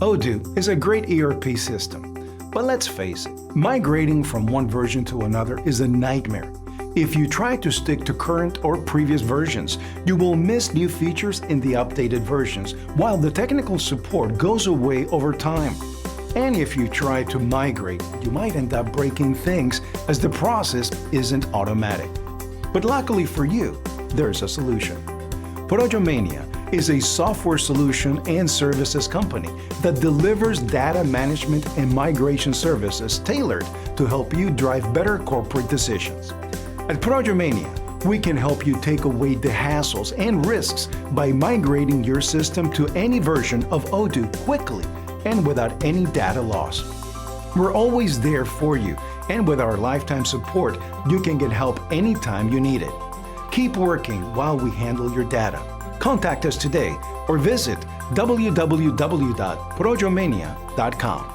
Odoo is a great ERP system, but let's face it, migrating from one version to another is a nightmare. If you try to stick to current or previous versions, you will miss new features in the updated versions, while the technical support goes away over time. And if you try to migrate, you might end up breaking things as the process isn't automatic. But luckily for you, there's a solution. ProjoMania is a software solution and services company that delivers data management and migration services tailored to help you drive better corporate decisions. At ProjoMania, we can help you take away the hassles and risks by migrating your system to any version of Odoo quickly and without any data loss. We're always there for you, and with our lifetime support, you can get help anytime you need it. Keep working while we handle your data. Contact us today or visit www.projomania.com.